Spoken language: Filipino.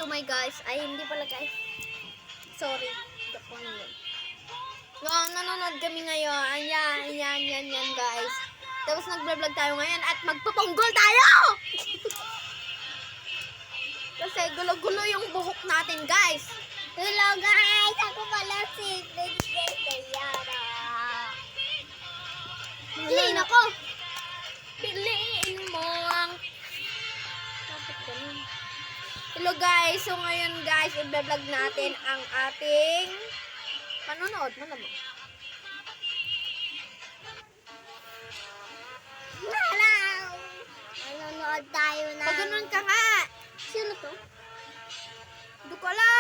to my guys. Ay, hindi pala guys. Sorry. Nanonood kami ngayon. Yan guys. Tapos nagbablog tayo ngayon at magtutunggol tayo! Kasi gulo-gulo yung buhok natin guys. Hello guys! Ako pala si Princess Diana. Piliin ako. Piliin mo ang... Bakit ganun? Hello guys. So ngayon guys, i-vlog natin ang ating panonood mo naman. Hello! Manonood tayo na. Pag ganun ka nga. Sino to? Hindi ko alam.